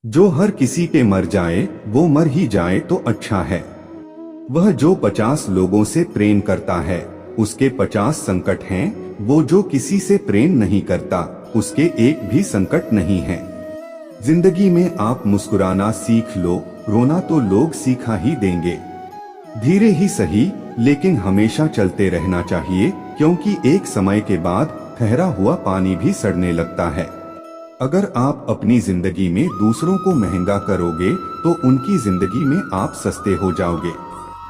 जो हर किसी के मर जाए वो मर ही जाए तो अच्छा है। वह जो 50 लोगों से प्रेम करता है उसके 50 संकट हैं। वो जो किसी से प्रेम नहीं करता उसके एक भी संकट नहीं है। जिंदगी में आप मुस्कुराना सीख लो, रोना तो लोग सिखा ही देंगे। धीरे ही सही लेकिन हमेशा चलते रहना चाहिए, क्योंकि एक समय के बाद ठहरा हुआ पानी भी सड़ने लगता है। अगर आप अपनी जिंदगी में दूसरों को महंगा करोगे तो उनकी जिंदगी में आप सस्ते हो जाओगे।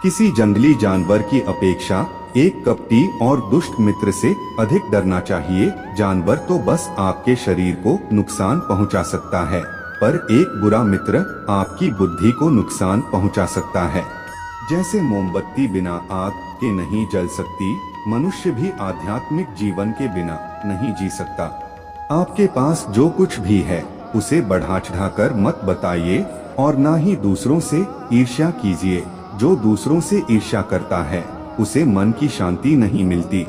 किसी जंगली जानवर की अपेक्षा एक कपटी और दुष्ट मित्र से अधिक डरना चाहिए। जानवर तो बस आपके शरीर को नुकसान पहुंचा सकता है, पर एक बुरा मित्र आपकी बुद्धि को नुकसान पहुंचा सकता है। जैसे मोमबत्ती बिना आग के नहीं जल सकती, मनुष्य भी आध्यात्मिक जीवन के बिना नहीं जी सकता। आपके पास जो कुछ भी है उसे बढ़ा चढ़ाकर मत बताइए और ना ही दूसरों से ईर्ष्या कीजिए। जो दूसरों से ईर्ष्या करता है उसे मन की शांति नहीं मिलती।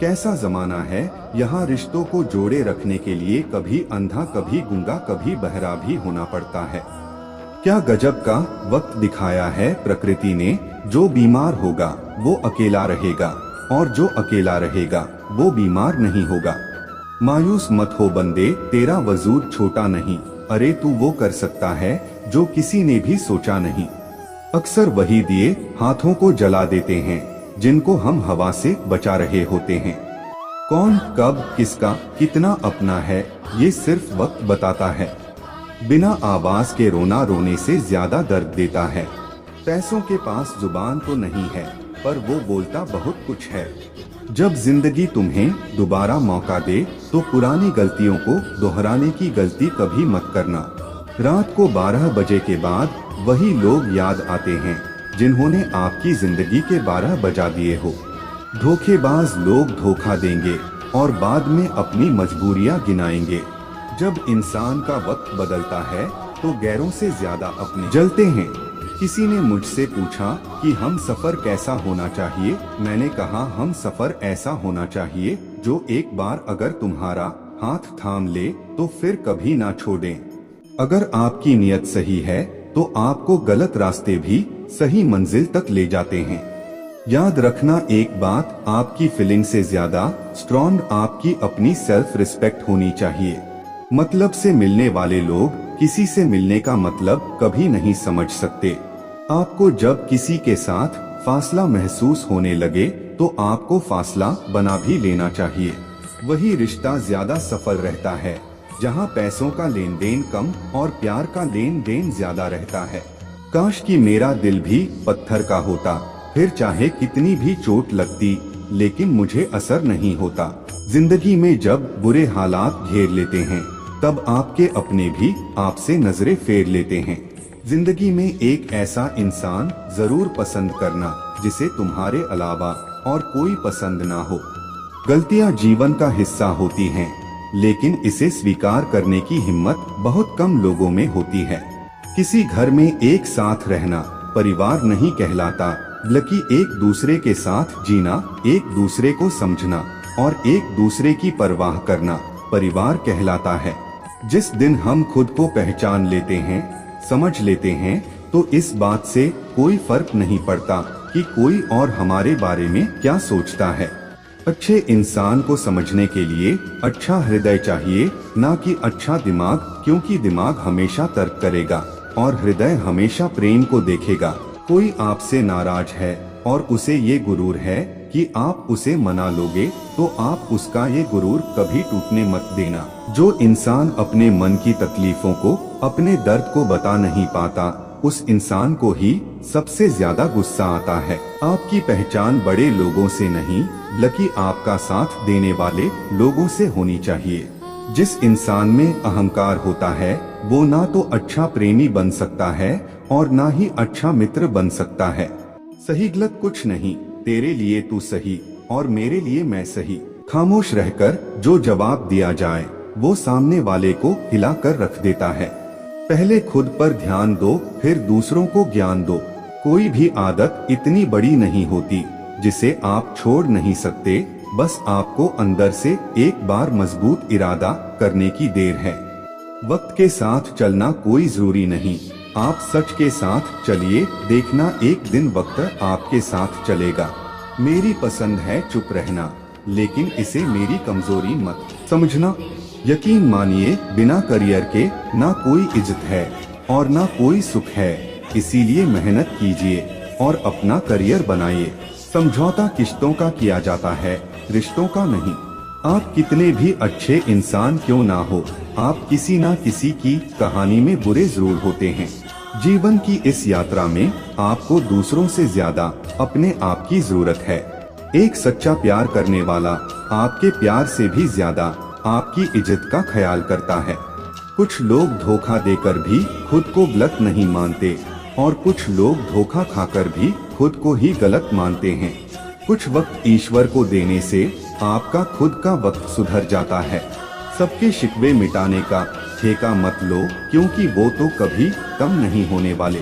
कैसा जमाना है, यहाँ रिश्तों को जोड़े रखने के लिए कभी अंधा कभी गूंगा कभी बहरा भी होना पड़ता है। क्या गजब का वक्त दिखाया है प्रकृति ने। जो बीमार होगा वो अकेला रहेगा और जो अकेला रहेगा वो बीमार नहीं होगा। मायूस मत हो बंदे, तेरा वजूद छोटा नहीं। अरे तू वो कर सकता है जो किसी ने भी सोचा नहीं। अक्सर वही दिए हाथों को जला देते हैं जिनको हम हवा से बचा रहे होते हैं। कौन कब किसका कितना अपना है ये सिर्फ वक्त बताता है। बिना आवाज के रोना रोने से ज्यादा दर्द देता है। पैसों के पास जुबान तो नहीं है पर वो बोलता बहुत कुछ है। जब जिंदगी तुम्हें दोबारा मौका दे तो पुरानी गलतियों को दोहराने की गलती कभी मत करना। रात को 12 बजे के बाद वही लोग याद आते हैं जिन्होंने आपकी जिंदगी के 12 बजा दिए हो। धोखेबाज लोग धोखा देंगे और बाद में अपनी मजबूरियां गिनाएंगे। जब इंसान का वक्त बदलता है तो गैरों से ज्यादा अपने जलते हैं। किसी ने मुझसे पूछा कि हम सफर कैसा होना चाहिए। मैंने कहा हम सफर ऐसा होना चाहिए जो एक बार अगर तुम्हारा हाथ थाम ले तो फिर कभी ना छोड़े। अगर आपकी नियत सही है तो आपको गलत रास्ते भी सही मंजिल तक ले जाते हैं। याद रखना एक बात, आपकी फीलिंग से ज्यादा स्ट्रॉन्ग आपकी अपनी सेल्फ रिस्पेक्ट होनी चाहिए। मतलब से मिलने वाले लोग किसी से मिलने का मतलब कभी नहीं समझ सकते। आपको जब किसी के साथ फासला महसूस होने लगे तो आपको फासला बना भी लेना चाहिए। वही रिश्ता ज्यादा सफल रहता है जहां पैसों का लेन देन कम और प्यार का लेन देन ज्यादा रहता है। काश कि मेरा दिल भी पत्थर का होता, फिर चाहे कितनी भी चोट लगती लेकिन मुझे असर नहीं होता। जिंदगी में जब बुरे हालात घेर लेते हैं तब आपके अपने भी आपसे नजरें फेर लेते हैं। जिंदगी में एक ऐसा इंसान जरूर पसंद करना जिसे तुम्हारे अलावा और कोई पसंद ना हो। गलतियां जीवन का हिस्सा होती हैं, लेकिन इसे स्वीकार करने की हिम्मत बहुत कम लोगों में होती है। किसी घर में एक साथ रहना परिवार नहीं कहलाता, बल्कि एक दूसरे के साथ जीना, एक दूसरे को समझना और एक दूसरे की परवाह करना परिवार कहलाता है। जिस दिन हम खुद को पहचान लेते हैं, समझ लेते हैं, तो इस बात से कोई फर्क नहीं पड़ता कि कोई और हमारे बारे में क्या सोचता है। अच्छे इंसान को समझने के लिए अच्छा हृदय चाहिए, ना कि अच्छा दिमाग, क्योंकि दिमाग हमेशा तर्क करेगा और हृदय हमेशा प्रेम को देखेगा। कोई आपसे नाराज है और उसे ये गुरूर है कि आप उसे मना लोगे तो आप उसका ये गुरूर कभी टूटने मत देना। जो इंसान अपने मन की तकलीफों को, अपने दर्द को बता नहीं पाता, उस इंसान को ही सबसे ज्यादा गुस्सा आता है। आपकी पहचान बड़े लोगों से नहीं बल्कि आपका साथ देने वाले लोगों से होनी चाहिए। जिस इंसान में अहंकार होता है वो ना तो अच्छा प्रेमी बन सकता है और ना ही अच्छा मित्र बन सकता है। सही गलत कुछ नहीं, तेरे लिए तू सही और मेरे लिए मैं सही। खामोश रहकर जो जवाब दिया जाए वो सामने वाले को हिला कर रख देता है। पहले खुद पर ध्यान दो, फिर दूसरों को ज्ञान दो। कोई भी आदत इतनी बड़ी नहीं होती जिसे आप छोड़ नहीं सकते, बस आपको अंदर से एक बार मजबूत इरादा करने की देर है। वक्त के साथ चलना कोई जरूरी नहीं, आप सच के साथ चलिए, देखना एक दिन वक्त आपके साथ चलेगा। मेरी पसंद है चुप रहना, लेकिन इसे मेरी कमजोरी मत समझना। यकीन मानिए, बिना करियर के ना कोई इज्जत है और ना कोई सुख है, इसीलिए मेहनत कीजिए और अपना करियर बनाइए। समझौता किश्तों का किया जाता है, रिश्तों का नहीं। आप कितने भी अच्छे इंसान क्यों ना हो, आप किसी ना किसी की कहानी में बुरे जरूर होते हैं। जीवन की इस यात्रा में आपको दूसरों से ज्यादा अपने आप की जरूरत है। एक सच्चा प्यार करने वाला आपके प्यार से भी ज्यादा आपकी इज्जत का ख्याल करता है। कुछ लोग धोखा देकर भी खुद को गलत नहीं मानते और कुछ लोग धोखा खाकर भी खुद को ही गलत मानते हैं। कुछ वक्त ईश्वर को देने से आपका खुद का वक्त सुधर जाता है। सबके शिकवे मिटाने का ठेका मत लो, क्योंकि वो तो कभी कम नहीं होने वाले।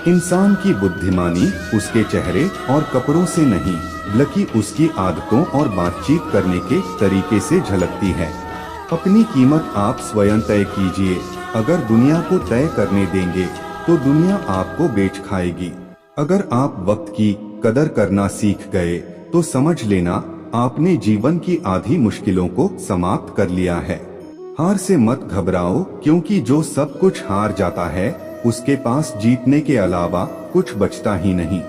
इंसान की बुद्धिमानी उसके चेहरे और कपड़ों से नहीं, बल्कि उसकी आदतों और बातचीत करने के तरीके से झलकती है। अपनी कीमत आप स्वयं तय कीजिए। अगर दुनिया को तय करने देंगे तो दुनिया आपको बेच खाएगी। अगर आप वक्त की कदर करना सीख गए तो समझ लेना आपने जीवन की आधी मुश्किलों को समाप्त कर लिया है। हार से मत घबराओ, क्योंकि जो सब कुछ हार जाता है उसके पास जीतने के अलावा कुछ बचता ही नहीं।